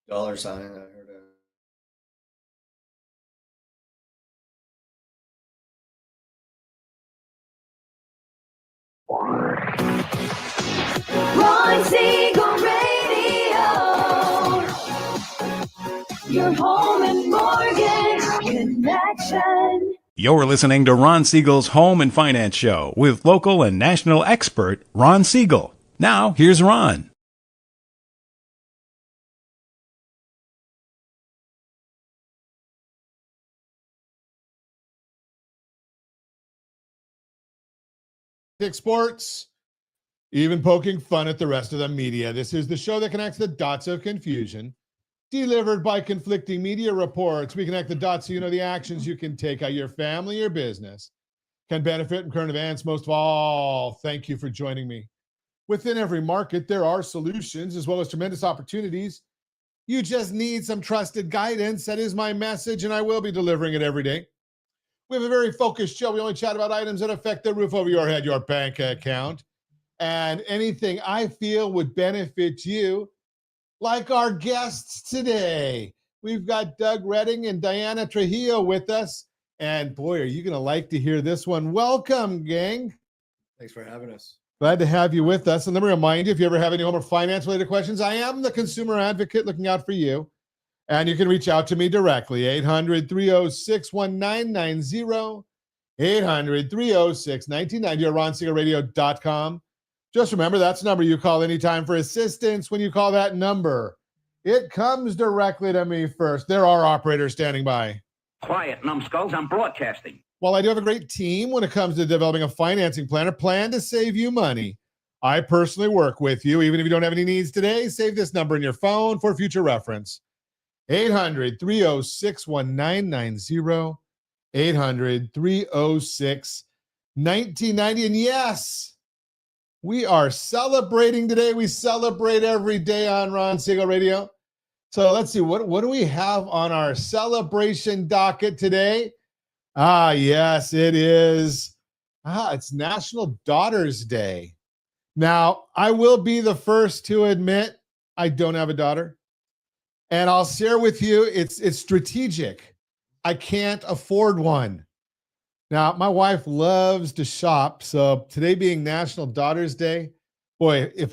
Dollar sign. I heard a Ron Siegel Radio, your home and mortgage connection. You're listening to Ron Siegel's Home and Finance Show with local and national expert Ron Siegel. Now, here's Ron. Sports, even poking fun at the rest of the media. This is the show that connects the dots of confusion, delivered by conflicting media reports. We connect the dots so you know the actions you can take, how your family or business can benefit from current events. Most of all, thank you for joining me. Within every market, there are solutions as well as tremendous opportunities. You just need some trusted guidance. That is my message, and I will be delivering it every day. We have a very focused show. We only chat about items that affect the roof over your head, your bank account, and anything I feel would benefit you, like our guests today. We've got Doug Redding and Diana Trujillo with us. And boy, are you going to like to hear this one. Welcome, gang. Thanks for having us. Glad to have you with us. And let me remind you, if you ever have any home or finance-related questions, I am the consumer advocate looking out for you. And you can reach out to me directly, 800-306-1990, 800-306-1990, or RonSiegelRadio.com. Just remember, that's the number you call anytime for assistance. When you call that number, it comes directly to me first. There are operators standing by. Quiet, numbskulls, I'm broadcasting. While I do have a great team when it comes to developing a financing plan or plan to save you money, I personally work with you. Even if you don't have any needs today, save this number in your phone for future reference. 800-306-1990, 800-306-1990. And yes, we are celebrating today. We celebrate every day on Ron Siegel Radio. So let's see, what do we have on our celebration docket today? Yes, it is. It's National Daughters Day. Now, I will be the first to admit I don't have a daughter. And I'll share with you, it's strategic. I can't afford one. Now, my wife loves to shop, so today being National Daughters Day, boy, if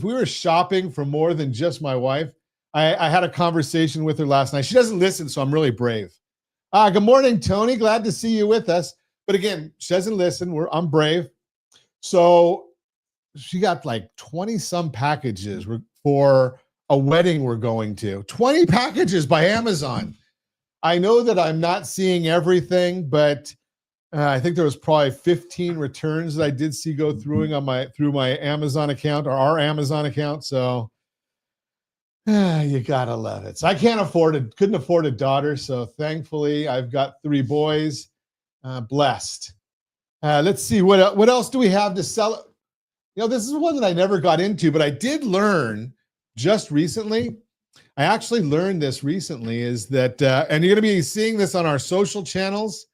we were shopping for more than just my wife, I had a conversation with her last night. She doesn't listen, so I'm really brave. Good morning, Tony. Glad to see you with us. But again, she doesn't listen. I'm brave. So she got like 20-some packages for a wedding we're going to. 20 packages by Amazon. I know that I'm not seeing everything, but I think there was probably 15 returns that I did see go through my Amazon account or our Amazon account. So you gotta love it. So I couldn't afford a daughter. So thankfully I've got 3 boys. Blessed. Let's see what else do we have to sell. This is one that I never got into, but I did learn just recently. I actually learned this recently is that, and you're going to be seeing this on our social channels,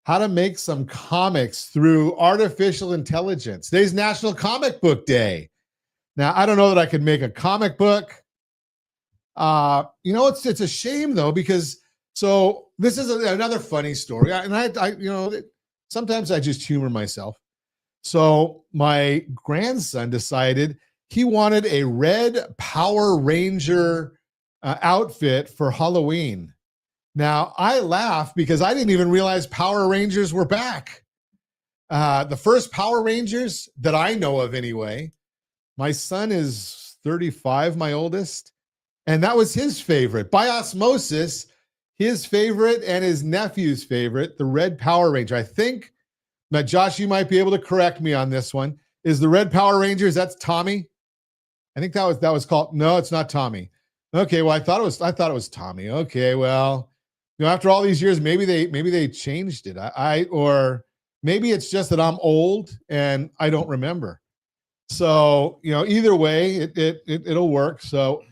how to make some comics through artificial intelligence. Today's National Comic Book Day. Now, I don't know that I could make a comic book. It's a shame though, because so this is another funny story. And I sometimes I just humor myself. So my grandson decided he wanted a red Power Ranger outfit for Halloween. Now, I laugh because I didn't even realize Power Rangers were back. The first Power Rangers that I know of anyway, my son is 35, my oldest, and that was his favorite. By osmosis, his favorite and his nephew's favorite, the red Power Ranger. I think, now Josh, you might be able to correct me on this one. Is the red Power Rangers, that's Tommy? I think that was called, no, it's not Tommy. Okay, well, I thought it was Tommy. Okay, well, after all these years, maybe they changed it. Or maybe it's just that I'm old and I don't remember. So, either way, it'll work. So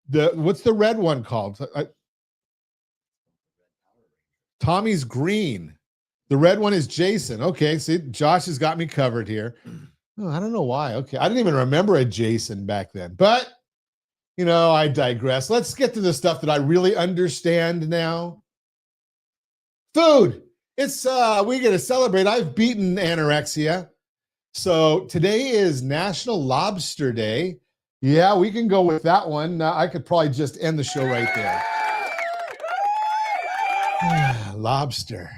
what's the red one called? Tommy's green. The red one is Jason. Okay, see, Josh has got me covered here. Oh, I don't know why. Okay, I didn't even remember a Jason back then. But, I digress. Let's get to the stuff that I really understand now. Food. It's we get to celebrate. I've beaten anorexia. So today is National Lobster Day. Yeah, we can go with that one. I could probably just end the show right there. Lobster.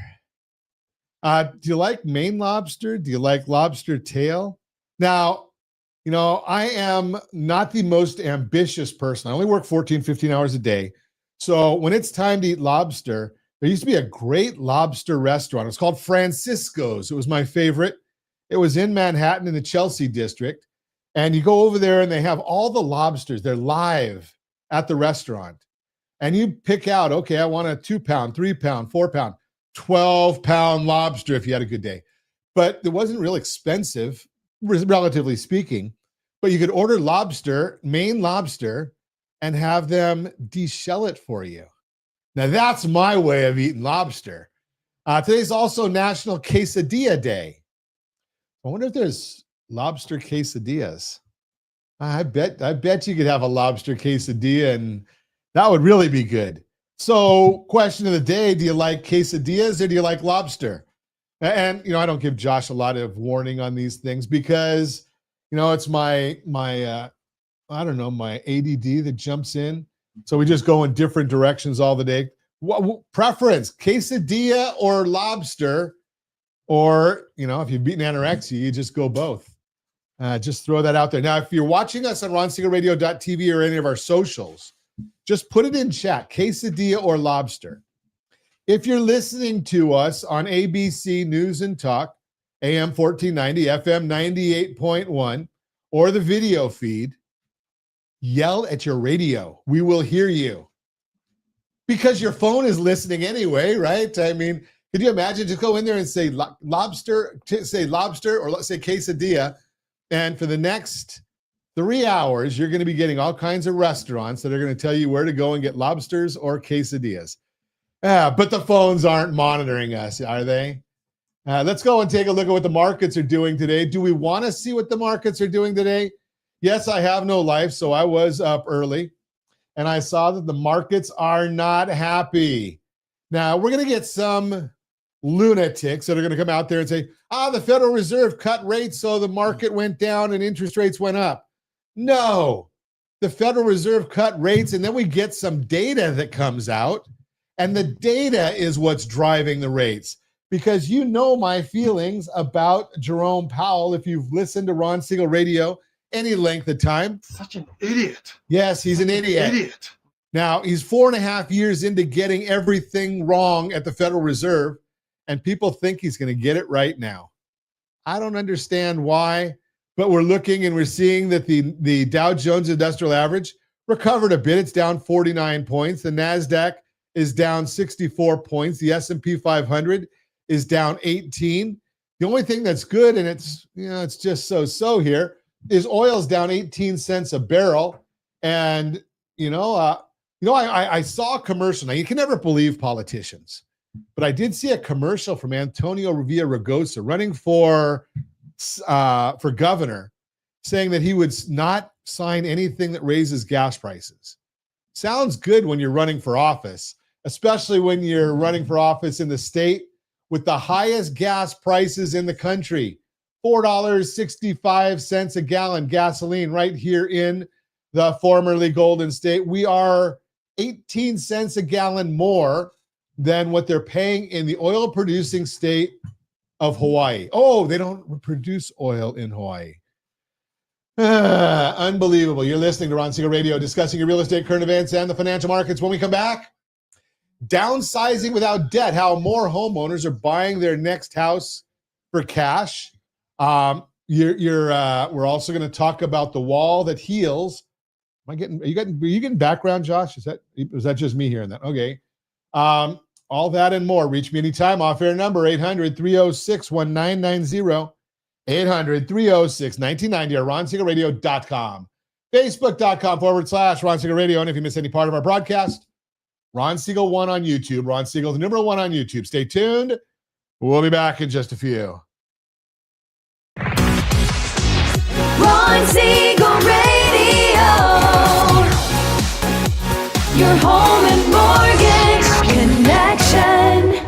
Do you like Maine lobster? Do you like lobster tail? Now, I am not the most ambitious person. I only work 14, 15 hours a day. So when it's time to eat lobster, there used to be a great lobster restaurant. It's called Francisco's. It was my favorite. It was in Manhattan in the Chelsea district. And you go over there and they have all the lobsters. They're live at the restaurant. And you pick out, okay, I want a 2-pound, 3-pound, 4-pound, 12-pound lobster if you had a good day. But it wasn't real expensive, relatively speaking. But you could order lobster, Maine lobster, and have them deshell it for you. Now, that's my way of eating lobster. Today's also National Quesadilla Day. I wonder if there's lobster quesadillas. I bet you could have a lobster quesadilla, and that would really be good. So, question of the day, do you like quesadillas or do you like lobster? And, I don't give Josh a lot of warning on these things because, it's my ADD that jumps in. So we just go in different directions all the day. What preference, quesadilla or lobster? Or, if you've beaten anorexia, you just go both. Just throw that out there. Now, if you're watching us on ronsiegelradio.tv or any of our socials, just put it in chat, quesadilla or lobster. If you're listening to us on ABC News and Talk, AM 1490, FM 98.1, or the video feed, yell at your radio. We will hear you. Because your phone is listening anyway, right? I mean, could you imagine just go in there and say lobster, or let's say quesadilla, and for the next 3 hours, you're going to be getting all kinds of restaurants that are going to tell you where to go and get lobsters or quesadillas. But the phones aren't monitoring us, are they? Let's go and take a look at what the markets are doing today. Do we want to see what the markets are doing today? Yes, I have no life, so I was up early, and I saw that the markets are not happy. Now, we're going to get some lunatics that are going to come out there and say, the Federal Reserve cut rates, so the market went down and interest rates went up. No, the Federal Reserve cut rates, and then we get some data that comes out, and the data is what's driving the rates. Because my feelings about Jerome Powell, if you've listened to Ron Siegel Radio any length of time. Such an idiot. Yes, he's an idiot. Now, he's 4.5 years into getting everything wrong at the Federal Reserve, and people think he's going to get it right now. I don't understand why, but we're looking and we're seeing that the Dow Jones Industrial Average recovered a bit. It's down 49 points. The NASDAQ is down 64 points. The S&P 500 is down 18. The only thing that's good, and it's just so here, is oil's down 18 cents a barrel. And, I saw a commercial. Now, you can never believe politicians, but I did see a commercial from Antonio Villaraigosa running for governor, saying that he would not sign anything that raises gas prices. Sounds good when you're running for office, especially when you're running for office in the state with the highest gas prices in the country. $4.65 a gallon gasoline right here in the formerly Golden State. We are 18 cents a gallon more than what they're paying in the oil-producing state of Hawaii. Oh, they don't produce oil in Hawaii. Unbelievable. You're listening to Ron Siegel Radio, discussing your real estate, current events, and the financial markets. When we come back, downsizing without debt, how more homeowners are buying their next house for cash. We're also going to talk about the wall that heals. Are you getting background, Josh? Was that just me hearing that? Okay. All that and more. Reach me anytime. Off-air number 800-306-1990. 800-306-1990 or ronsiegelradio.com. Facebook.com/Ron Siegel Radio. And if you miss any part of our broadcast, Ron Siegel 1 on YouTube. Ron Siegel, the number 1 on YouTube. Stay tuned. We'll be back in just a few. Ron Siegel Radio. Your home and mortgage connection.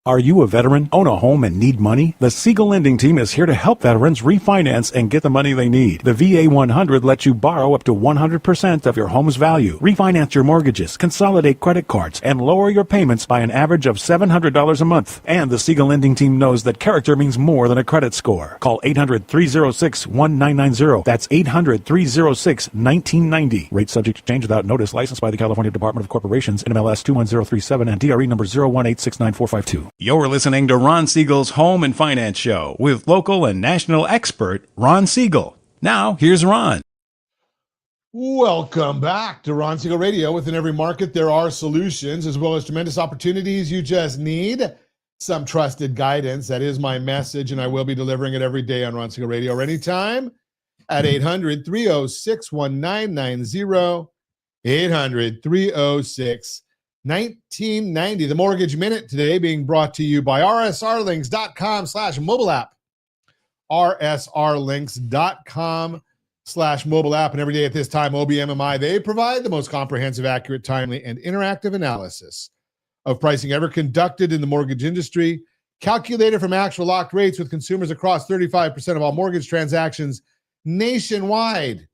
Are you a veteran, own a home, and need money? The Siegel lending team is here to help veterans refinance and get the money they need. The VA 100 lets you borrow up to 100% of your home's value, refinance your mortgages, consolidate credit cards, and lower your payments by an average of $700 a month. And the Siegel lending team knows that character means more than a credit score. Call 800-306-1990. That's 800-306-1990. Rate subject to change without notice. Licensed by the California Department of Corporations, NMLS 21037, and DRE number 018694452. You're listening to Ron Siegel's Home and Finance Show with local and national expert Ron Siegel. Now, here's Ron. Welcome back to Ron Siegel Radio. Within every market, there are solutions as well as tremendous opportunities. You just need some trusted guidance. That is my message, and I will be delivering it every day on Ron Siegel Radio or anytime at 800-306-1990, 800-306-1990. The Mortgage Minute today being brought to you by rsrlinks.com/mobile app, rsrlinks.com/mobile app. And every day at this time, OBMMI, they provide the most comprehensive, accurate, timely, and interactive analysis of pricing ever conducted in the mortgage industry, calculated from actual locked rates with consumers across 35% of all mortgage transactions nationwide.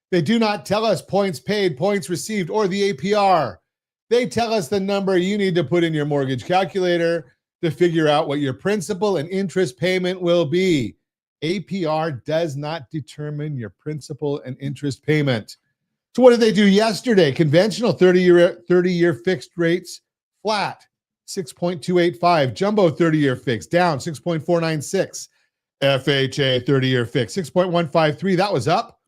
They do not tell us points paid, points received, or the APR. They tell us the number you need to put in your mortgage calculator to figure out what your principal and interest payment will be. APR does not determine your principal and interest payment. So what did they do yesterday? Conventional 30-year fixed rates flat, 6.285. Jumbo 30-year fixed down, 6.496. FHA 30-year fixed, 6.153. That was up.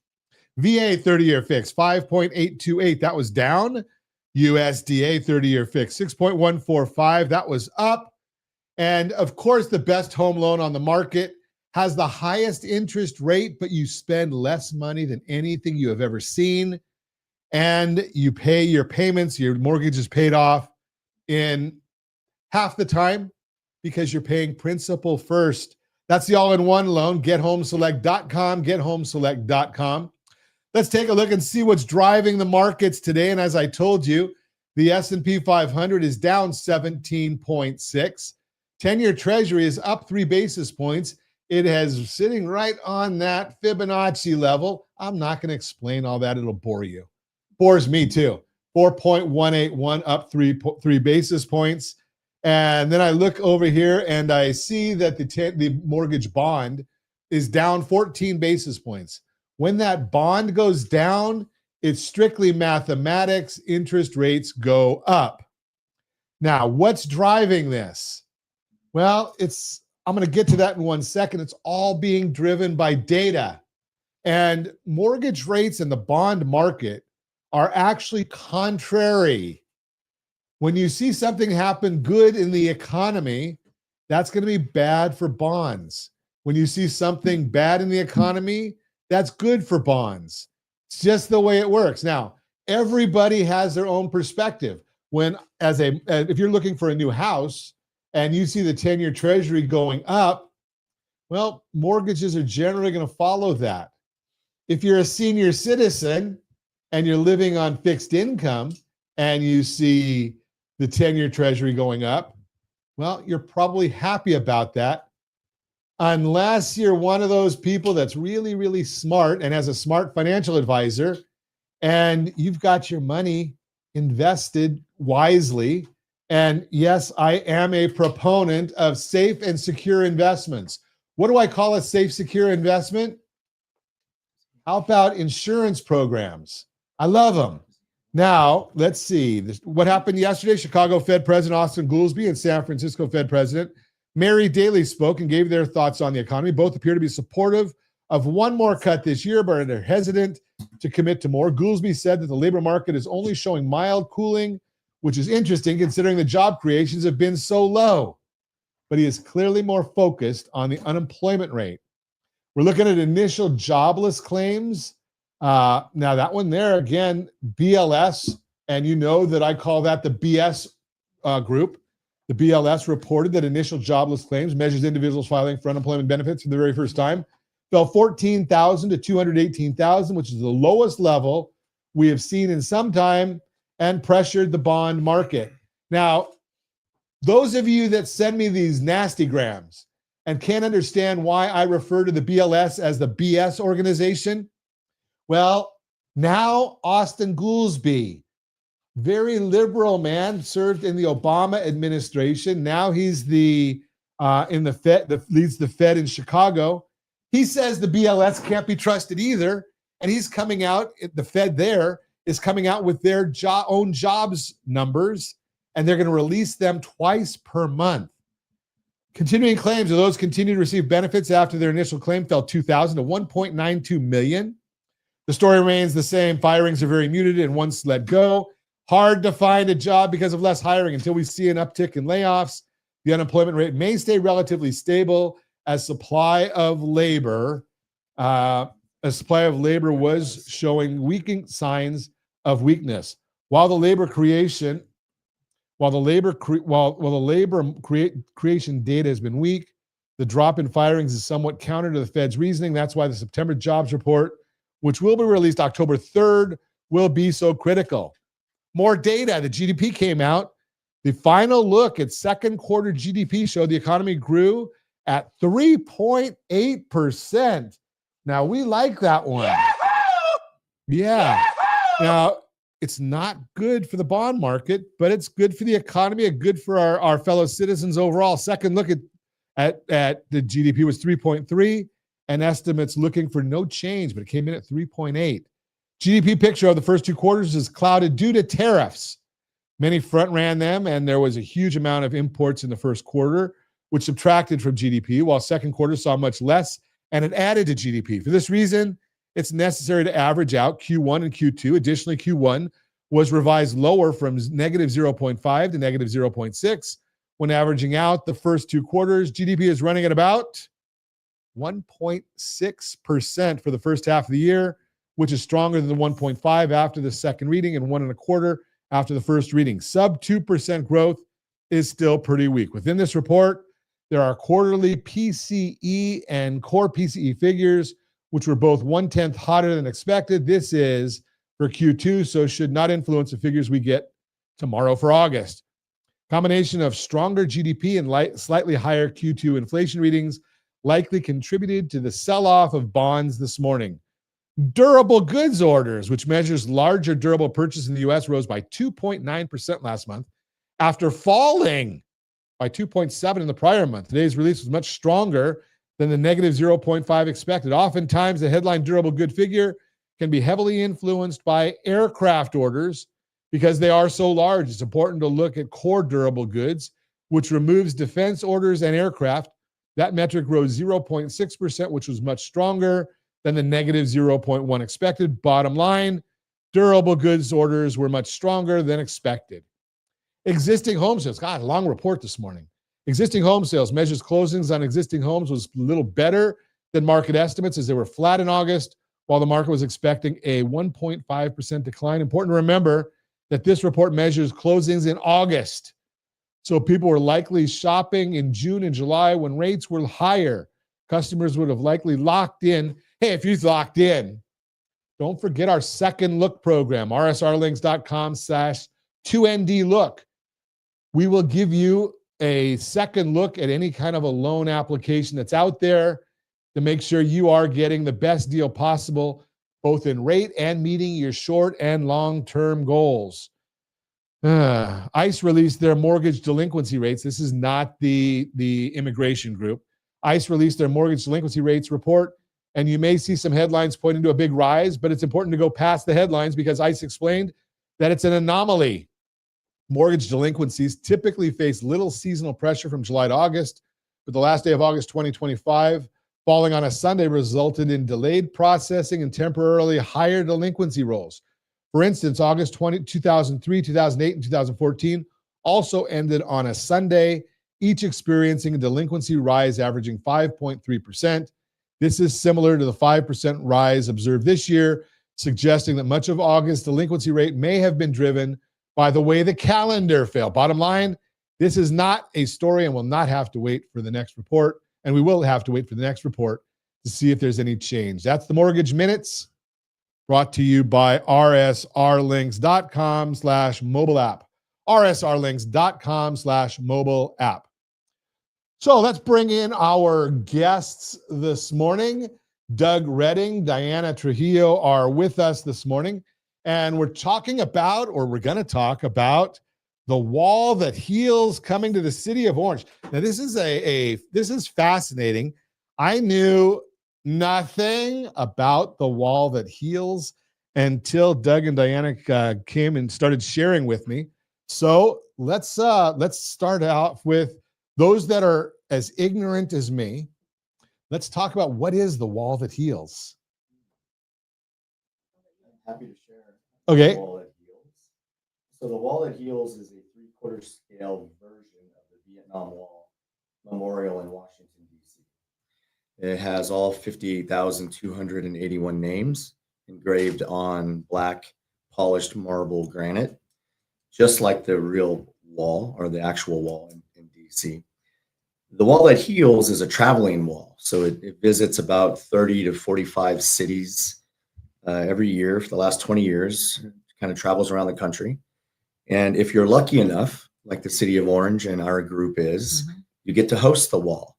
VA 30-year fixed, 5.828. That was down. USDA 30-year fixed, 6.145. That was up. And of course, the best home loan on the market has the highest interest rate, but you spend less money than anything you have ever seen. And you pay your payments, your mortgage is paid off in half the time because you're paying principal first. That's the all-in-one loan. GetHomeSelect.com, GetHomeSelect.com. Let's take a look and see what's driving the markets today. And as I told you, the S&P 500 is down 17.6. 10-year Treasury is up 3 basis points. It has sitting right on that Fibonacci level. I'm not going to explain all that. It'll bore you. Bores me too. 4.181 up 3 basis points. And then I look over here and I see that the mortgage bond is down 14 basis points. When that bond goes down, it's strictly mathematics. Interest rates go up. Now, what's driving this? Well, I'm going to get to that in 1 second. It's all being driven by data. And mortgage rates in the bond market are actually contrary. When you see something happen good in the economy, that's going to be bad for bonds. When you see something bad in the economy, that's good for bonds. It's just the way it works. Now, everybody has their own perspective. If you're looking for a new house and you see the 10-year Treasury going up, well, mortgages are generally going to follow that. If you're a senior citizen and you're living on fixed income and you see the 10-year Treasury going up, well, you're probably happy about that. Unless you're one of those people that's really, really smart and has a smart financial advisor, and you've got your money invested wisely. And yes, I am a proponent of safe and secure investments. What do I call a safe, secure investment? How about insurance programs? I love them. Now, let's see. What happened yesterday? Chicago Fed President Austin Goolsbee and San Francisco Fed President Mary Daly spoke and gave their thoughts on the economy. Both appear to be supportive of one more cut this year, but are hesitant to commit to more. Goolsbee said that the labor market is only showing mild cooling, which is interesting considering the job creations have been so low. But he is clearly more focused on the unemployment rate. We're looking at initial jobless claims. Now that one there, again, BLS, and you know that I call that the BS group. The BLS reported that initial jobless claims, measures individuals filing for unemployment benefits for the very first time, fell 14,000 to 218,000, which is the lowest level we have seen in some time and pressured the bond market. Now, those of you that send me these nasty grams and can't understand why I refer to the BLS as the BS organization, well, now Austin Goolsbee, very liberal man, served in the Obama administration. Now he's in the Fed, leads the Fed in Chicago. He says the BLS can't be trusted either, and he's coming out. The Fed there is coming out with their own jobs numbers, and they're going to release them twice per month. Continuing claims of those continue to receive benefits after their initial claim fell 2,000 to 1.92 million. The story remains the same. Firings are very muted and once let go. Hard to find a job because of less hiring until we see an uptick in layoffs. The unemployment rate may stay relatively stable as supply of labor was showing weakening signs of weakness. While the labor creation data has been weak, the drop in firings is somewhat counter to the Fed's reasoning. That's why the September jobs report, which will be released October 3rd, will be so critical. More data. The GDP came out. The final look at second quarter GDP showed the economy grew at 3.8%. Now, we like that one. Yeah. Now, it's not good for the bond market, but it's good for the economy and good for our fellow citizens overall. Second look at the GDP was 3.3, and estimates looking for no change, but it came in at 3.8. GDP picture of the first two quarters is clouded due to tariffs. Many front ran them, and there was a huge amount of imports in the first quarter, which subtracted from GDP, while second quarter saw much less, and it added to GDP. For this reason, it's necessary to average out Q1 and Q2. Additionally, Q1 was revised lower from negative 0.5 to negative 0.6. When averaging out the first two quarters, GDP is running at about 1.6% for the first half of the year, which is stronger than the 1.5 after the second reading and 1.25 after the first reading. Sub 2% growth is still pretty weak. Within this report, there are quarterly PCE and core PCE figures, which were both 1/10 hotter than expected. This is for Q2, so should not influence the figures we get tomorrow for August. Combination of stronger GDP and slightly higher Q2 inflation readings likely contributed to the sell-off of bonds this morning. Durable goods orders, which measures larger durable purchases in the U.S., rose by 2.9% last month after falling by 2.7% in the prior month. Today's release was much stronger than the negative 0.5 expected. Oftentimes, the headline durable good figure can be heavily influenced by aircraft orders because they are so large. It's important to look at core durable goods, which removes defense orders and aircraft. That metric rose 0.6%, which was much stronger than the negative 0.1 expected. Bottom line, durable goods orders were much stronger than expected. Existing home sales. God, a long report this morning. Existing home sales measures closings on existing homes was a little better than market estimates as they were flat in August, while the market was expecting a 1.5% decline. Important to remember that this report measures closings in August. So people were likely shopping in June and July when rates were higher. Customers would have likely locked in. Hey, if you've locked in, don't forget our second look program, rsrlinks.com/2ndlook. We will give you a second look at any kind of a loan application that's out there to make sure you are getting the best deal possible, both in rate and meeting your short and long-term goals. ICE released their mortgage delinquency rates. This is not the immigration group. ICE released their mortgage delinquency rates report, and you may see some headlines pointing to a big rise, but it's important to go past the headlines because ICE explained that it's an anomaly. Mortgage delinquencies typically face little seasonal pressure from July to August, but the last day of August 2025 falling on a Sunday resulted in delayed processing and temporarily higher delinquency rolls. For instance, August 2003, 2008, and 2014 also ended on a Sunday, each experiencing a delinquency rise averaging 5.3%. This is similar to the 5% rise observed this year, suggesting that much of August's delinquency rate may have been driven by the way the calendar fell. Bottom line, this is not a story, and we'll not have to wait for the next report. And we will have to wait for the next report to see if there's any change. That's the Mortgage Minutes. brought to you by rsrlinks.com/mobile app. rsrlinks.com/mobile app. So let's bring in our guests this morning. Doug Redding, Diana Trujillo are with us this morning. And we're talking about, or we're going to talk about, the wall that heals coming to the city of Orange. Now, this is this is fascinating. I knew nothing about the wall that heals until Doug and Diana came and started sharing with me. So let's start out with those that are as ignorant as me. Let's talk about what is the wall that heals. I'm happy to share. Okay. The wall that heals. So the wall that heals is a 3/4 scale version of the Vietnam Wall Memorial in Washington, D.C. It has all 58,281 names engraved on black polished marble granite, just like the real wall or the actual wall in D.C. The wall that heals is a traveling wall. So it visits about 30 to 45 cities every year for the last 20 years. It kind of travels around the country. And if you're lucky enough, like the city of Orange and our group is, you get to host the wall.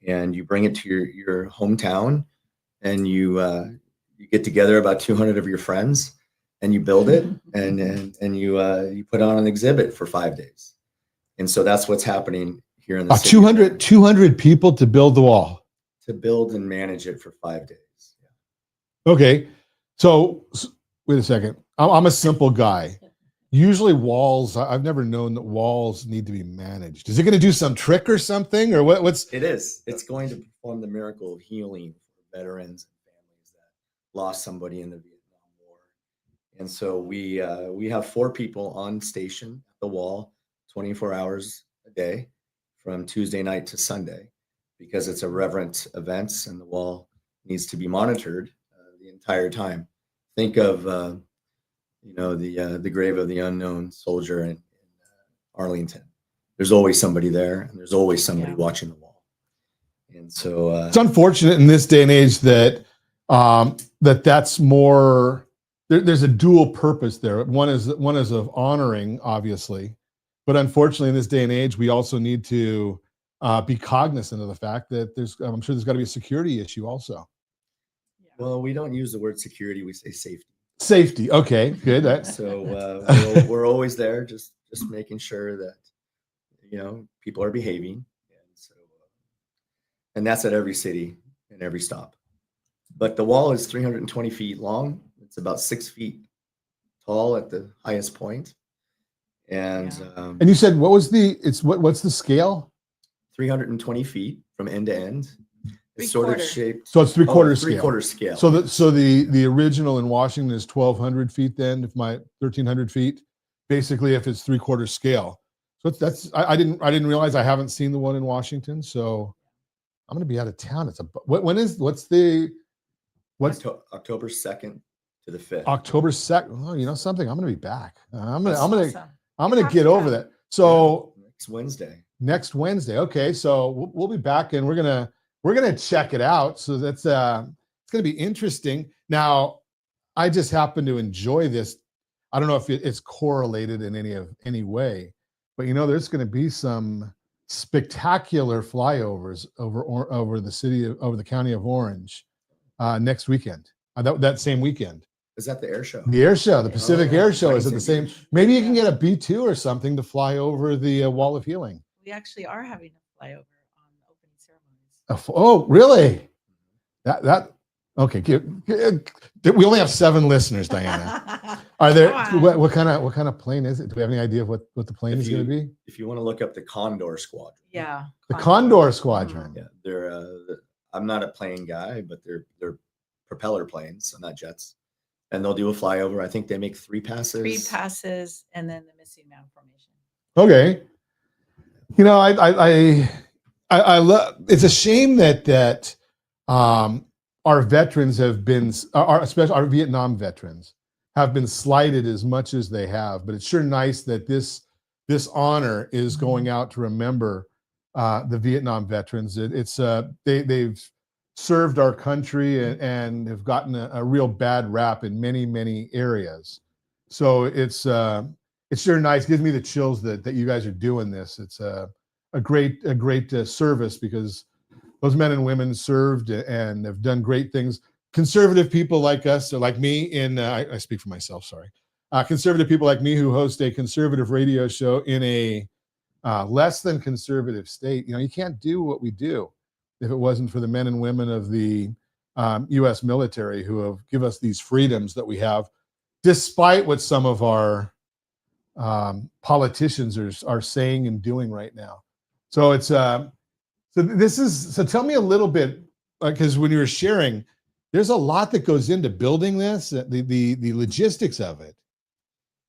And you bring it to your hometown, and you get together about 200 of your friends, and you build it, and you put on an exhibit for 5 days. And so that's what's happening here in the city. 200 people to build the wall. To build and manage it for 5 days. Okay. So wait a second. I'm a simple guy. Usually walls, I've never known that walls need to be managed. Is it going to do some trick or something, or what's? It is. It's going to perform the miracle of healing for veterans and families that lost somebody in the Vietnam War. And so we have 4 people on station at the wall 24 hours a day from Tuesday night to Sunday, because it's a reverent event and the wall needs to be monitored the entire time. Think of the grave of the unknown soldier in Arlington. There's always somebody there, and there's always somebody watching the wall. And so it's unfortunate in this day and age that that's more. There's a dual purpose there. One is of honoring, obviously, but unfortunately, in this day and age, we also need to be cognizant of the fact that I'm sure there's got to be a security issue also. Well, we don't use the word security; we say safety. Safety. Okay, good. So we're always there, just making sure that people are behaving, and that's at every city and every stop. But the wall is 320 feet long. It's about 6 feet tall at the highest point, and you said what's the scale? 320 feet from end to end. It's sort of shaped. So it's 3/4 scale. 3/4 scale. So the original in Washington is 1,200 feet. Then, if my 1,300 feet, basically, if it's 3/4 scale. So I didn't realize. I haven't seen the one in Washington. So I'm going to be out of town. What's October 2nd to the 5th. October 2nd. Oh, you know something? I'm going to be back. I'm going to get over that. So next Wednesday. Okay. So we'll be back, and we're going to check it out. So that's it's going to be interesting. Now, I just happen to enjoy this. I don't know if it's correlated in any way, but there's going to be some spectacular flyovers over the county of Orange next weekend. That same weekend. Is that the air show? The air show, the Pacific Air Show, is at the same. Maybe you can get a B-2 or something to fly over the Wall of Healing. We actually are having a flyover on opening ceremonies. Oh, really? Okay. We only have 7 listeners, Diana. Are there? What kind of plane is it? Do we have any idea of what the plane is going to be? If you want to look up the Condor Squadron. Yeah. The Condor Squadron. Yeah, they're. I'm not a plane guy, but they're propeller planes, so not jets. And they'll do a flyover. I think they make 3 passes. 3 passes, and then the missing man formation. Okay. I love. It's a shame that our veterans have been, especially our Vietnam veterans, have been slighted as much as they have. But it's sure nice that this honor is going out to remember the Vietnam veterans. They've served our country and have gotten a real bad rap in many, many areas. So it's sure nice. Gives me the chills that you guys are doing this. It's a great service, because those men and women served and have done great things. Conservative people like us, or like me, I speak for myself, sorry. Conservative people like me who host a conservative radio show in a less than conservative state. You can't do what we do if it wasn't for the men and women of the U.S. military who have given us these freedoms that we have, despite what some of our politicians are saying and doing right now. So it's so tell me a little bit, because when you were sharing, there's a lot that goes into building this, the logistics of it.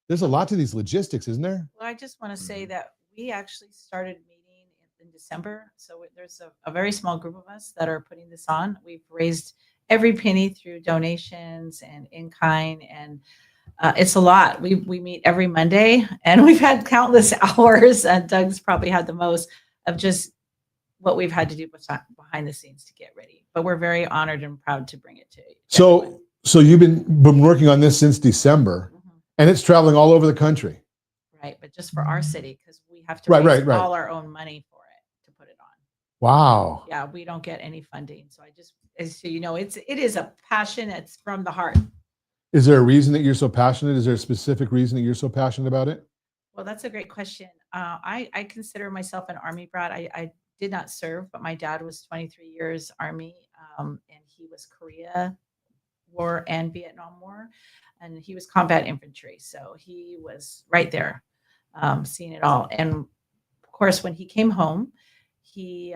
There's a lot to these logistics, isn't there? Well, I just want to say that we actually started meeting in December. So there's a very small group of us that are putting this on. We've raised every penny through donations and in kind, and it's a lot. We meet every Monday, and we've had countless hours. And Doug's probably had the most of just what we've had to do behind the scenes to get ready. But we're very honored and proud to bring it to you. So you've been working on this since December, and it's traveling all over the country. Right, but just for our city, because we have to raise all our own money for it to put it on. Wow. Yeah, we don't get any funding. So it is a passion. It's from the heart. Is there a reason that you're so passionate? Is there a specific reason that you're so passionate about it? Well, that's a great question. I consider myself an Army brat. I did not serve, but my dad was 23 years Army, and he was Korea War and Vietnam War, and he was combat infantry. So he was right there, seeing it all. And of course, when he came home, he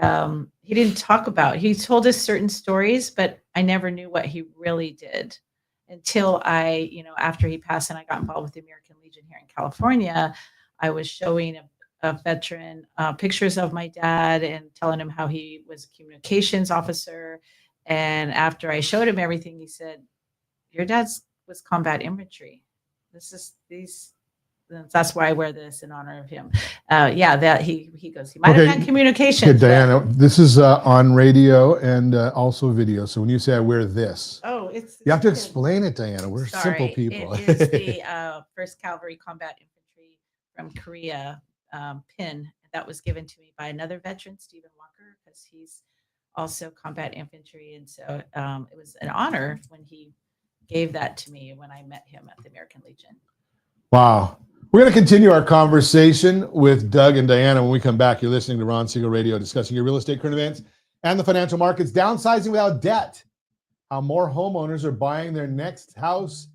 didn't talk about. He told us certain stories, but I never knew what he really did until after he passed and I got involved with the American Legion here in California. I was showing a veteran pictures of my dad and telling him how he was a communications officer. And after I showed him everything, he said, "Your dad was combat infantry. That's why I wear this in honor of him." That he goes, he might have done communications. Okay, Diana, this is on radio and also video. So when you say I wear this, you have to explain it, Diana. We're simple people. It is the 1st Cavalry Combat Infantry from Korea pin that was given to me by another veteran, Stephen Walker, because he's also combat infantry. And so it was an honor when he gave that to me when I met him at the American Legion. Wow. We're going to continue our conversation with Doug and Diana when we come back. You're listening to Ron Siegel Radio, discussing your real estate current events and the financial markets. Downsizing without debt. How more homeowners are buying their next house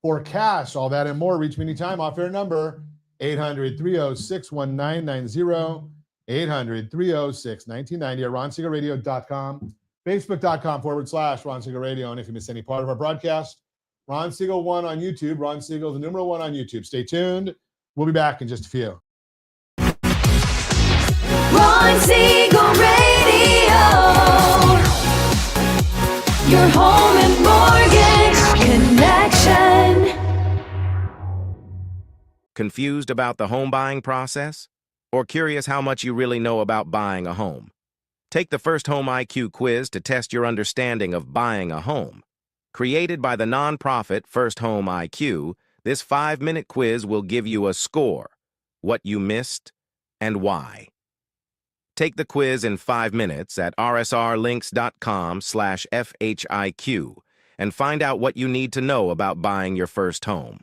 for cash. All that and more. Reach me anytime. Off air number 800-306-1990. 800-306-1990 at ronsiegelradio.com. Facebook.com/Ron Siegel Radio. And if you miss any part of our broadcast, Ron Siegel 1 on YouTube. Ron Siegel, the numeral 1 on YouTube. Stay tuned. We'll be back in just a few. Ron Siegel Radio. Your home and mortgage connection. Confused about the home buying process? Or curious how much you really know about buying a home? Take the First Home IQ quiz to test your understanding of buying a home. Created by the nonprofit First Home IQ, this 5-minute quiz will give you a score, what you missed, and why. Take the quiz in 5 minutes at rsrlinks.com/FHIQ and find out what you need to know about buying your first home.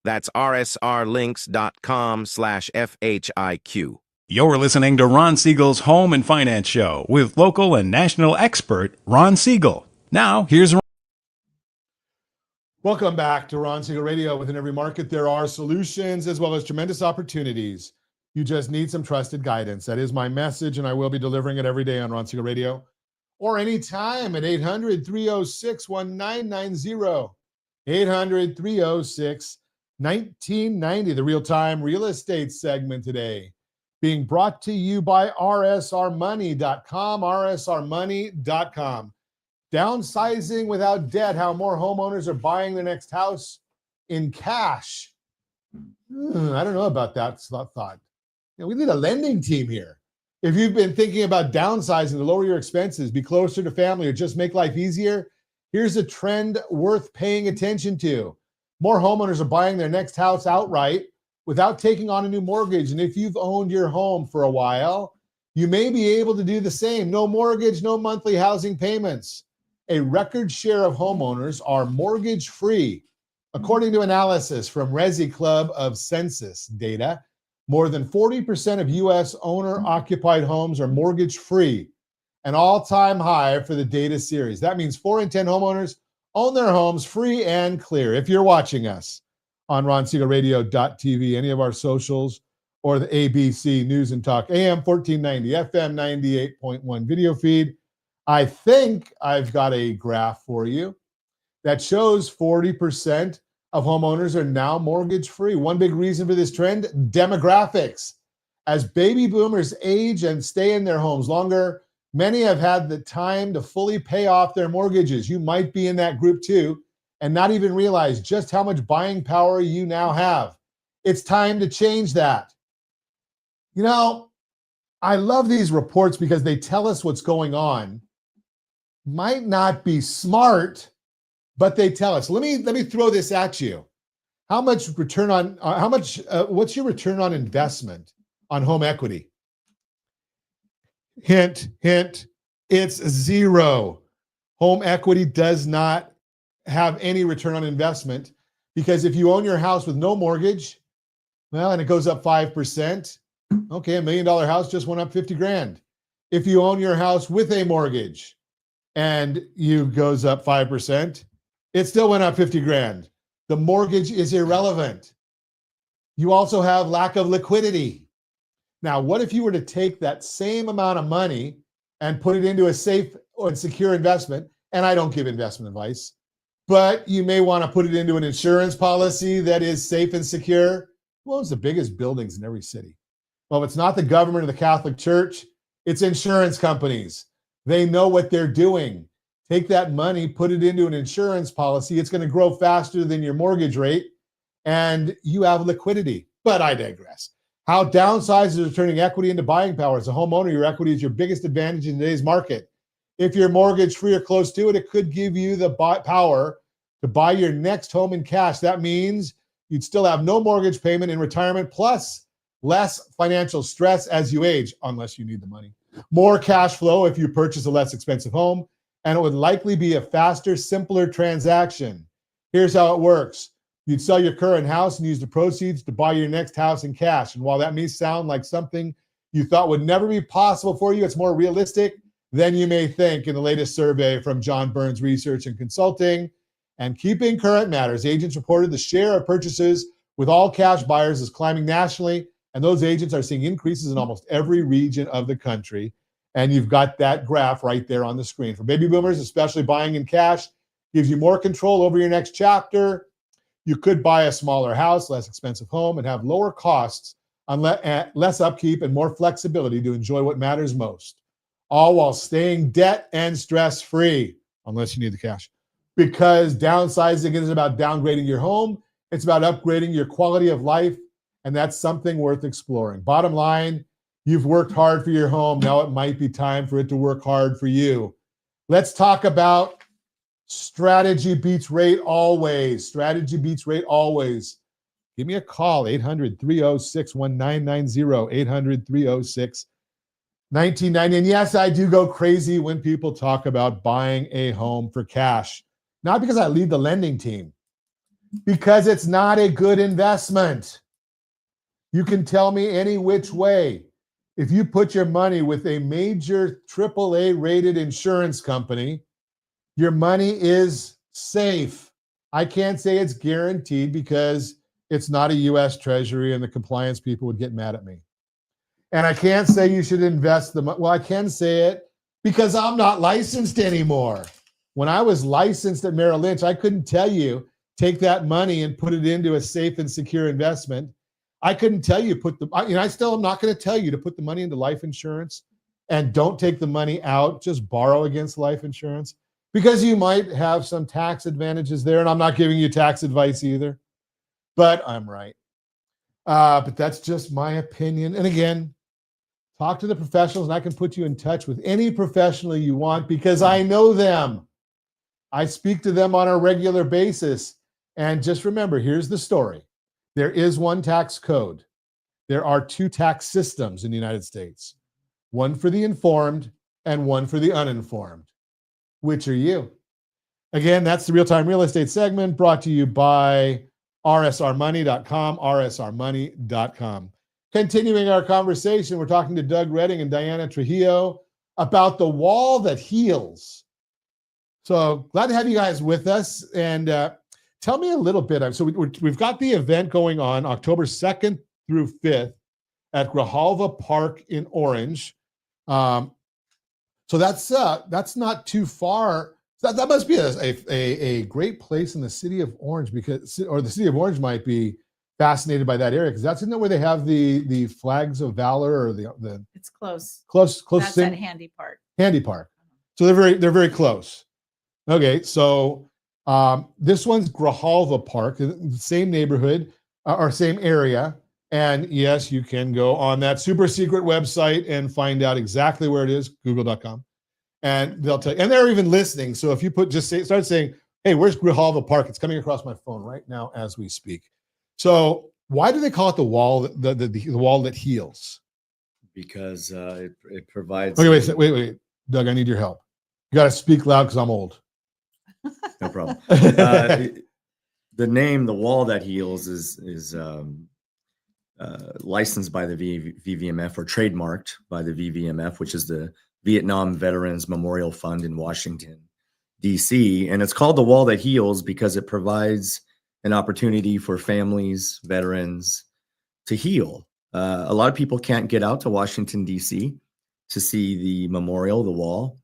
That's rsrlinks.com/FHIQ. You're listening to Ron Siegel's Home and Finance Show with local and national expert Ron Siegel. Now, here's Ron. Welcome back to Ron Siegel Radio. Within every market, there are solutions as well as tremendous opportunities. You just need some trusted guidance. That is my message, and I will be delivering it every day on Ron Siegel Radio or anytime at 800-306-1990. 800-306-1990, the real-time real estate segment today. Being brought to you by rsrmoney.com, rsrmoney.com. Downsizing without debt, how more homeowners are buying their next house in cash. I don't know about that thought. We need a lending team here. If you've been thinking about downsizing to lower your expenses, be closer to family, or just make life easier, here's a trend worth paying attention to. More homeowners are buying their next house outright without taking on a new mortgage. And if you've owned your home for a while, you may be able to do the same. No mortgage, no monthly housing payments. A record share of homeowners are mortgage-free. According to analysis from Resi Club of Census data, more than 40% of U.S. owner-occupied homes are mortgage-free, an all-time high for the data series. That means 4 in 10 homeowners own their homes free and clear. If you're watching us on RonSiegelRadio.tv, any of our socials, or the ABC News and Talk AM 1490, FM 98.1 video feed, I think I've got a graph for you that shows 40% of homeowners are now mortgage-free. One big reason for this trend, demographics. As baby boomers age and stay in their homes longer, many have had the time to fully pay off their mortgages. You might be in that group too, and not even realize just how much buying power you now have. It's time to change that. You know, I love these reports because they tell us what's going on. Might not be smart, but they tell us. Let me throw this at you. What's your return on investment on home equity? Hint, hint, it's zero. Home equity does not have any return on investment, because if you own your house with no mortgage, well, and it goes up 5%, okay, $1 million house just went up 50 grand. If you own your house with a mortgage and you goes up 5%, it still went up 50 grand. The mortgage is irrelevant. You also have lack of liquidity. Now, what if you were to take that same amount of money and put it into a safe or secure investment? And I don't give investment advice, but you may want to put it into an insurance policy that is safe and secure. Who owns the biggest buildings in every city? Well, it's not the government or the Catholic Church. It's insurance companies. They know what they're doing. Take that money, put it into an insurance policy. It's going to grow faster than your mortgage rate, and you have liquidity. But I digress. How downsizers are turning equity into buying power. As a homeowner, your equity is your biggest advantage in today's market. If you're mortgage-free or close to it, it could give you the power to buy your next home in cash. That means you'd still have no mortgage payment in retirement, plus less financial stress as you age, unless you need the money. More cash flow if you purchase a less expensive home, and it would likely be a faster, simpler transaction. Here's how it works. You'd sell your current house and use the proceeds to buy your next house in cash. And while that may sound like something you thought would never be possible for you, it's more realistic than you may think. In the latest survey from John Burns Research and Consulting and Keeping Current Matters, agents reported the share of purchases with all cash buyers is climbing nationally, and those agents are seeing increases in almost every region of the country. And you've got that graph right there on the screen. For baby boomers, especially buying in cash gives you more control over your next chapter. You could buy a smaller house, less expensive home, and have lower costs, less upkeep, and more flexibility to enjoy what matters most, all while staying debt and stress-free, unless you need the cash. Because downsizing isn't about downgrading your home, it's about upgrading your quality of life, and that's something worth exploring. Bottom line, you've worked hard for your home. Now it might be time for it to work hard for you. Let's talk about strategy beats rate always. Strategy beats rate always. Give me a call, 800-306-1990, 800-306-1990. And yes, I do go crazy when people talk about buying a home for cash. Not because I lead the lending team, because it's not a good investment. You can tell me any which way. If you put your money with a major AAA rated insurance company, your money is safe. I can't say it's guaranteed because it's not a U.S. Treasury and the compliance people would get mad at me. And I can't say you should invest the money. Well, I can say it because I'm not licensed anymore. When I was licensed at Merrill Lynch, I couldn't tell you, take that money and put it into a safe and secure investment. I couldn't tell you I still am not going to tell you to put the money into life insurance and don't take the money out, just borrow against life insurance, because you might have some tax advantages there. And I'm not giving you tax advice either, but I'm right. But that's just my opinion. And again, talk to the professionals, and I can put you in touch with any professional you want because I know them. I speak to them on a regular basis. And just remember, here's the story. There is one tax code. There are two tax systems in the United States, one for the informed and one for the uninformed. Which are you? Again, that's the Real-Time Real Estate segment brought to you by rsrmoney.com, rsrmoney.com. Continuing our conversation, we're talking to Doug Redding and Diana Trujillo about the wall that heals. So glad to have you guys with us. And tell me a little bit. So we've got the event going on October 2nd through 5th at Grijalva Park in Orange. So that's not too far. That must be a great place in the city of Orange or the city of Orange might be fascinated by that area because that's where they have the flags of valor or the. It's close. Close. That's at Handy Park. Handy Park. So they're very close. Okay, so this one's Grijalva Park, the same neighborhood or same area. And yes, you can go on that super secret website and find out exactly where it is, google.com. And they'll tell you, and they're even listening. So if you start saying, hey, where's Grijalva Park? It's coming across my phone right now as we speak. So why do they call it the wall, the wall that heals? Because it provides. Okay, wait, Doug, I need your help. You got to speak loud because I'm old. No problem. The name, the wall that heals, is licensed by the VVMF or trademarked by the VVMF, which is the Vietnam Veterans Memorial Fund in Washington, D.C. And it's called the wall that heals because it provides an opportunity for families, veterans to heal. A lot of people can't get out to Washington, D.C. to see the memorial, the wall.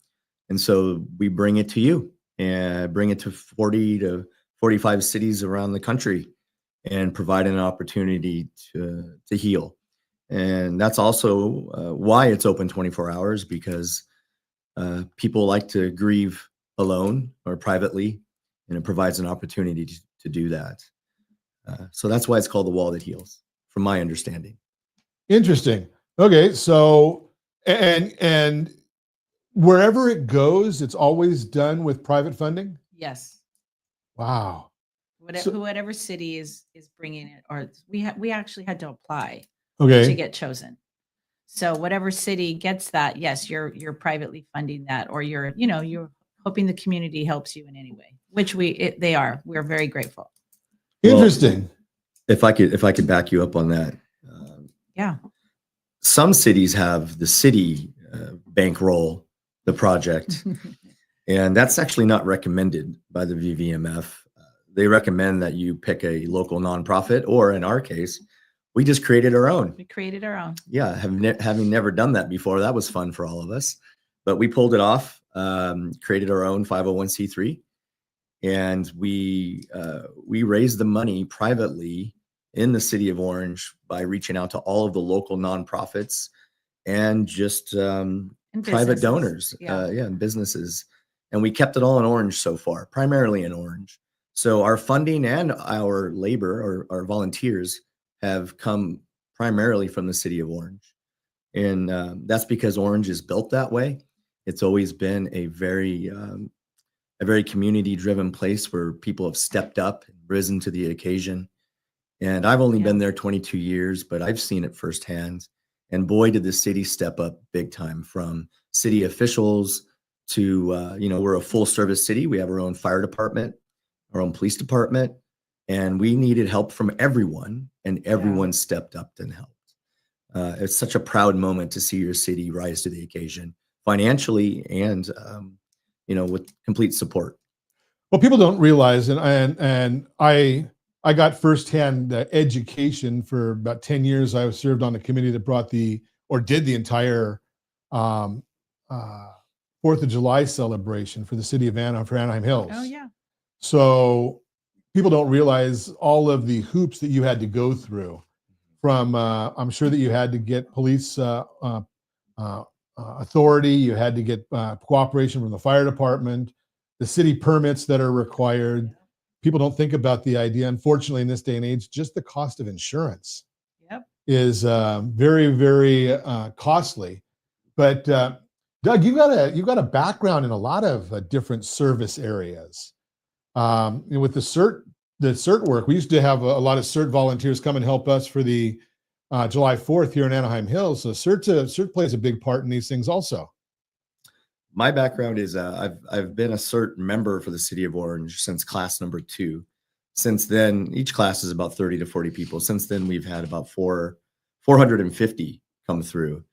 And so we bring it to you and bring it to 40 to 45 cities around the country and provide an opportunity to heal. And that's also why it's open 24 hours because people like to grieve alone or privately, and it provides an opportunity to do that. So that's why it's called the wall that heals, from my understanding. Interesting. Okay, so and wherever it goes, it's always done with private funding? Yes. Wow. Whatever city is bringing it, or we actually had to apply to to get chosen. So whatever city gets that, yes, you're privately funding that, or you're hoping the community helps you in any way, which they are. We're very grateful. Interesting. Well, if I could back you up on that. Yeah. Some cities have the city bankroll the project, and that's actually not recommended by the VVMF. They recommend that you pick a local nonprofit, or in our case, we just created our own. We created our own. Yeah, having never done that before, that was fun for all of us. But we pulled it off, created our own 501c3, and we raised the money privately in the city of Orange by reaching out to all of the local nonprofits and just private donors, and businesses. And we kept it all in Orange so far, primarily in Orange. So our funding and our labor, or our volunteers, have come primarily from the city of Orange. And that's because Orange is built that way. It's always been a very community-driven place where people have stepped up and risen to the occasion. And I've only been there 22 years, but I've seen it firsthand. And boy, did the city step up big time, from city officials to, we're a full service city. We have our own fire department, our own police department, and we needed help from everyone, and everyone stepped up and helped. It's such a proud moment to see your city rise to the occasion financially and, with complete support. Well, people don't realize, and I got firsthand education for about 10 years. I was served on the committee that did the entire 4th of July celebration for the city of Anaheim, for Anaheim Hills. Oh, yeah. So people don't realize all of the hoops that you had to go through. From I'm sure that you had to get police authority, you had to get cooperation from the fire department, the city permits that are required. People don't think about the idea, unfortunately, in this day and age, just the cost of insurance. Yep. is very, very costly. But Doug, you've got a background in a lot of different service areas. With the CERT work, we used to have a lot of CERT volunteers come and help us for the July 4th here in Anaheim Hills. So CERT plays a big part in these things also. My background is I've been a CERT member for the city of Orange since class number 2. Since then, each class is about 30 to 40 people. Since then, we've had about 450 come through.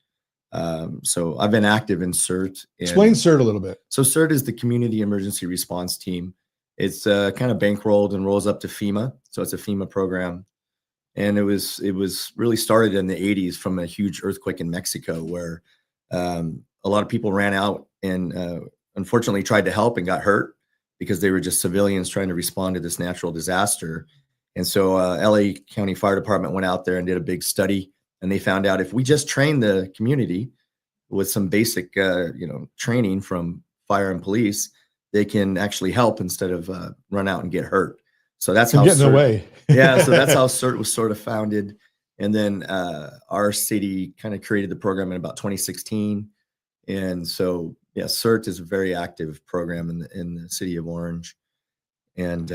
So I've been active in CERT. Explain CERT a little bit. So CERT is the Community Emergency Response Team. It's kind of bankrolled and rolls up to FEMA. So it's a FEMA program. And it was really started in the 80s from a huge earthquake in Mexico where a lot of people ran out and unfortunately tried to help and got hurt because they were just civilians trying to respond to this natural disaster. And so LA County Fire Department went out there and did a big study, and they found out if we just train the community with some basic training from fire and police, they can actually help instead of run out and get hurt. So that's how get in the way. Yeah, so that's how CERT was sort of founded. And then our city kind of created the program in about 2016. And so, yeah, CERT is a very active program in the city of Orange. And,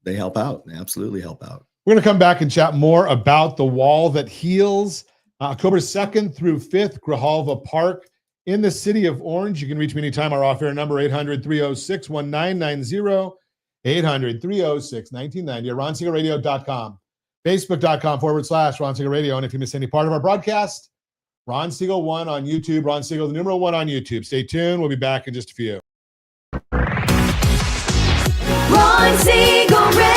they help out. They absolutely help out. We're going to come back and chat more about the wall that heals. October 2nd through 5th, Grijalva Park in the city of Orange. You can reach me anytime. Our off-air number, 800-306-1990, 800-306-1990, or ronsiegelradio.com, facebook.com/Ron Siegel Radio. And if you miss any part of our broadcast, Ron Siegel 1 on YouTube, Ron Siegel, the numeral 1 on YouTube. Stay tuned. We'll be back in just a few. Ron Siegel Radio.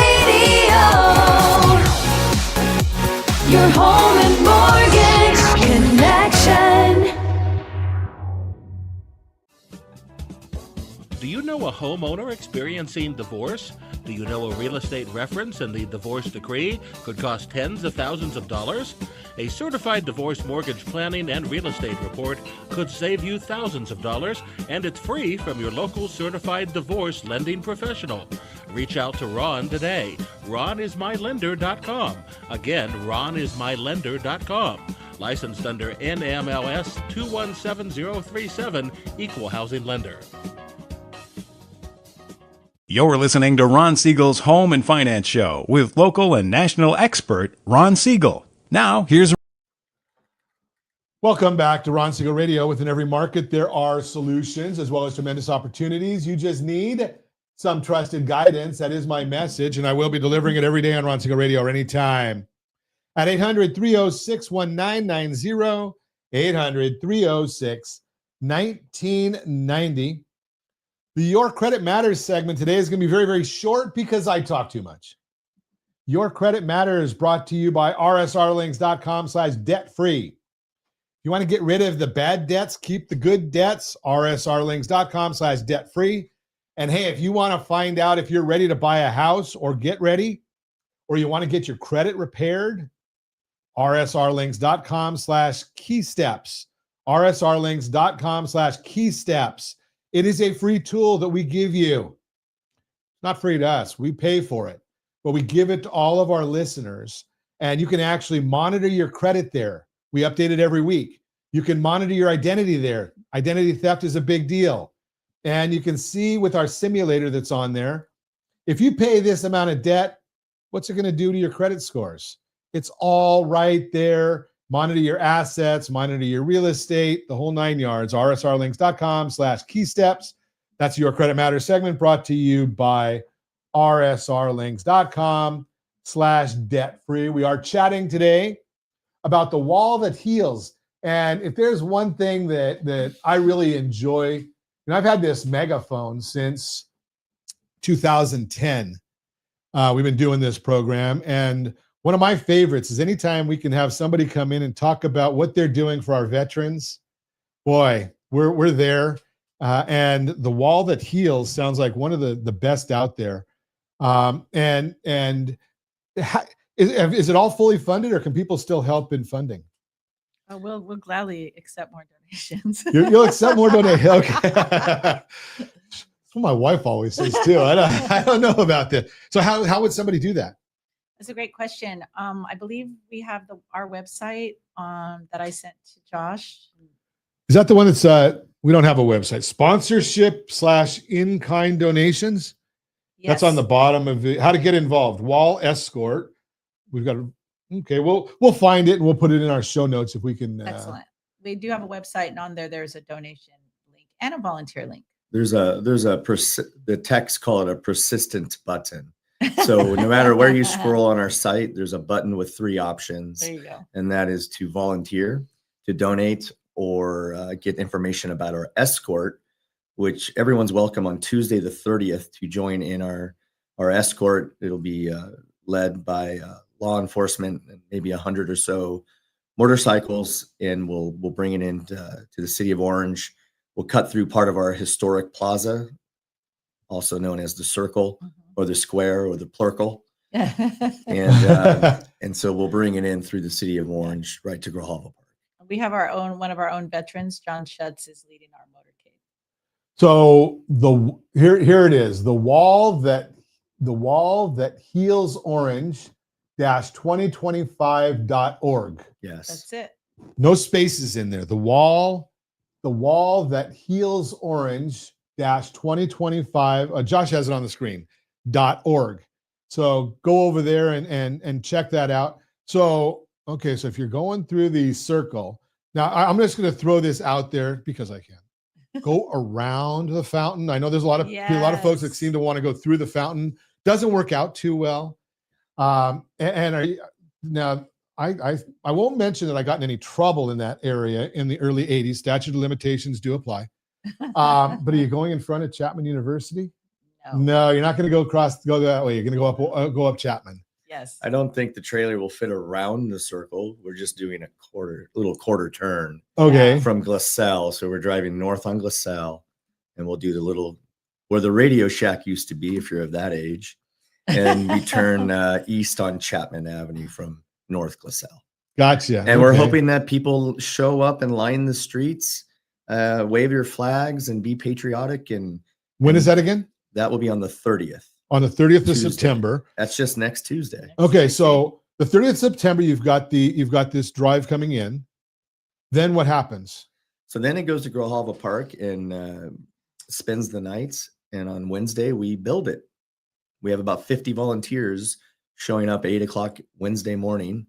Your home and mortgage connection. Do you know a homeowner experiencing divorce? Do you know a real estate reference and the divorce decree could cost tens of thousands of dollars? A certified divorce mortgage planning and real estate report could save you thousands of dollars, and it's free from your local certified divorce lending professional. Reach out to Ron today. RonIsMyLender.com. Again, RonIsMyLender.com. Licensed under NMLS 217037, Equal Housing Lender. You're listening to Ron Siegel's Home and Finance Show with local and national expert Ron Siegel. Now, here's... Welcome back to Ron Siegel Radio. Within every market, there are solutions as well as tremendous opportunities. You just need some trusted guidance. That is my message, and I will be delivering it every day on Ron Siegel Radio or anytime. At 800-306-1990, 800-306-1990. The Your Credit Matters segment today is going to be very, very short because I talk too much. Your Credit Matters brought to you by rsrlinks.com/debt-free. If you want to get rid of the bad debts, keep the good debts, rsrlinks.com/debt-free. And hey, if you want to find out if you're ready to buy a house or get ready, or you want to get your credit repaired, rsrlinks.com/keysteps, rsrlinks.com/keysteps. It is a free tool that we give you. Not free to us. We pay for it, but we give it to all of our listeners, and you can actually monitor your credit there. We update it every week. You can monitor your identity there. Identity theft is a big deal. And you can see with our simulator that's on there, if you pay this amount of debt, what's it going to do to your credit scores? It's all right there. Monitor your assets, monitor your real estate, the whole 9 yards. rsrlinks.com/keysteps. That's Your Credit Matters segment brought to you by rsrlinks.com/debt-free. We are chatting today about the wall that heals. And if there's one thing that I really enjoy, and I've had this megaphone since 2010. We've been doing this program, and one of my favorites is anytime we can have somebody come in and talk about what they're doing for our veterans. Boy, we're there. And the wall that heals sounds like one of the best out there. Is it all fully funded, or can people still help in funding? Oh, we'll gladly accept more donations. You'll accept more donations. Okay. That's what my wife always says too. I don't know about that. So how would somebody do that? That's a great question. I believe we have our website that I sent to Josh. Is that the one that's we don't have a website? Sponsorship / in-kind donations. Yes. That's on the bottom of it. How to get involved. Wall escort. We've got okay. We'll find it and we'll put it in our show notes if we can. Excellent. We do have a website, and on there's a donation link and a volunteer link. The techs call it a persistent button. So no matter where you scroll on our site, there's a button with 3 options. There you go. And that is to volunteer, to donate, or get information about our escort, which everyone's welcome on Tuesday the 30th to join in our escort. It'll be led by law enforcement and maybe 100 or so motorcycles, and we'll bring it in to the city of Orange. We'll cut through part of our historic plaza, also known as the Circle or the Square or the Plurkle. And so we'll bring it in through the city of Orange right to Grijalva Park. We have one of our own veterans, John Schutz, is leading our motorcade. So here it is. The wall that heals orange -2025.org. Yes. That's it. No spaces in there. The wall that heals orange -2025. Josh has it on the screen. .org. So go over there and check that out. So okay, so if you're going through the circle, now I'm just going to throw this out there because I can. Go around the fountain. I know there's a lot of folks that seem to want to go through the fountain. Doesn't work out too well. Now I won't mention that I got in any trouble in that area in the early 80s. Statute of limitations do apply. But are you going in front of Chapman University? No, you're not going to go that way. You're going to go up Chapman. Yes. I don't think the trailer will fit around the circle. We're just doing a little quarter turn. Okay. From Glassell. So we're driving north on Glassell, and we'll do the little where the Radio Shack used to be, if you're of that age. And we turn east on Chapman Avenue from North Glassell. Gotcha. And we're hoping that people show up and line the streets, wave your flags, and be patriotic. And when is that again? That will be on the 30th. On the 30th of Tuesday. September. That's just next Tuesday. Okay, so the 30th of September, you've got this drive coming in. Then what happens? So then it goes to Grijalva Park and spends the nights. And on Wednesday, we build it. We have about 50 volunteers showing up 8 o'clock Wednesday morning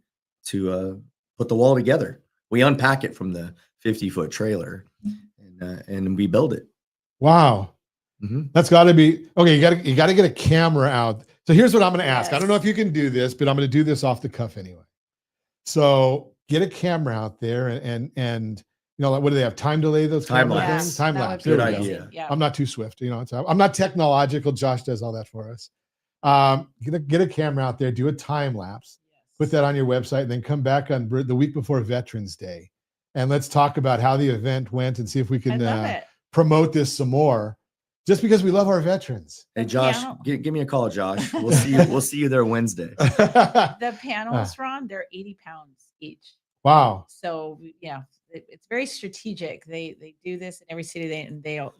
to put the wall together. We unpack it from the 50-foot trailer and we build it. Wow. Mm-hmm. That's got to be okay. You got to get a camera out. So here's what I'm going to ask. I don't know if you can do this, but I'm going to do this off the cuff anyway. So get a camera out there and you know, what do they have? Time delay those time lapse. lapse. Time lapse. Good idea. Yeah. I'm not too swift. You know, I'm not technological. Josh does all that for us. Get a camera out there, do a time lapse, put that on your website, and then come back on the week before Veterans Day, and let's talk about how the event went and see if we can promote this some more. Just because we love our veterans. Hey, Josh, give me a call, Josh. We'll see you. We'll see you there Wednesday. The panels, Ron, they're 80 pounds each. Wow. So yeah, it's very strategic. They do this in every city. They'll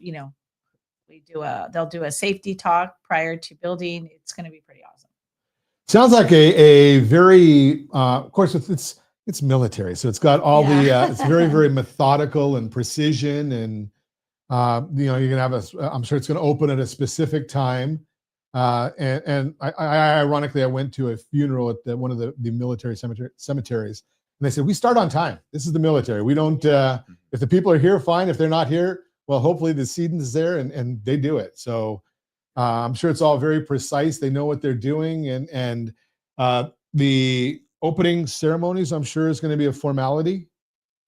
do a safety talk prior to building. It's going to be pretty awesome. Sounds like a very of course it's military, so it's got all the it's very, very methodical and precision, and you know, you're gonna have I'm sure it's gonna open at a specific time. And I ironically, I went to a funeral at one of the military cemeteries, and they said, we start on time. This is the military. We don't if the people are here, fine. If they're not here, well, hopefully the seating is there and they do it. So I'm sure it's all very precise. They know what they're doing, and the opening ceremonies, I'm sure, is going to be a formal.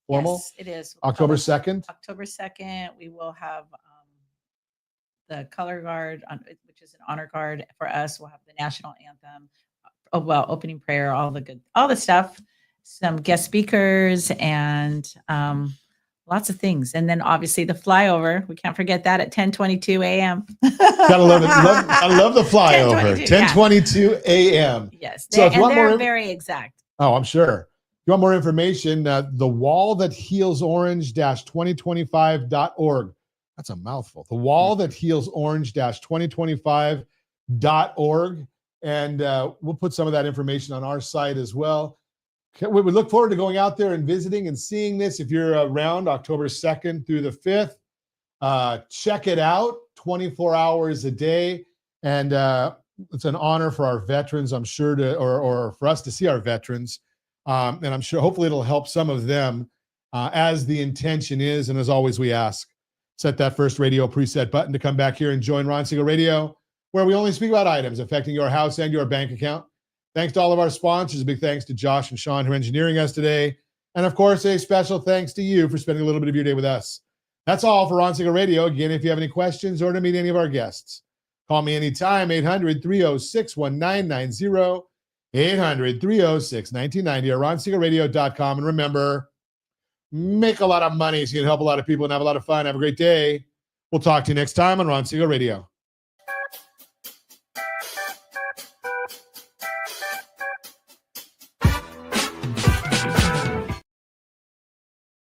Yes, it is. October 2nd. October 2nd, we will have the color guard, which is an honor guard for us. We'll have the national anthem. Opening prayer, all the stuff. Some guest speakers and lots of things. And then obviously the flyover. We can't forget that at 10:22 a.m. Gotta love it. I love the flyover. 10:22 a.m. Yes. So they're very exact. Oh, I'm sure. If you want more information, the wall that heals orange -2025.org. That's a mouthful. The wall that heals orange -2025.org. And we'll put some of that information on our site as well. We would look forward to going out there and visiting and seeing this. If you're around October 2nd through the 5th, check it out 24 hours a day. And it's an honor for our veterans, I'm sure, or for us to see our veterans. And I'm sure hopefully it'll help some of them as the intention is. And as always, we ask, set that first radio preset button to come back here and join Ron Siegel Radio, where we only speak about items affecting your house and your bank account. Thanks to all of our sponsors. A big thanks to Josh and Sean who are engineering us today. And of course, a special thanks to you for spending a little bit of your day with us. That's all for Ron Siegel Radio. Again, if you have any questions or to meet any of our guests, call me anytime, 800-306-1990, 800-306-1990, or ronsiegelradio.com. And remember, make a lot of money so you can help a lot of people and have a lot of fun. Have a great day. We'll talk to you next time on Ron Siegel Radio.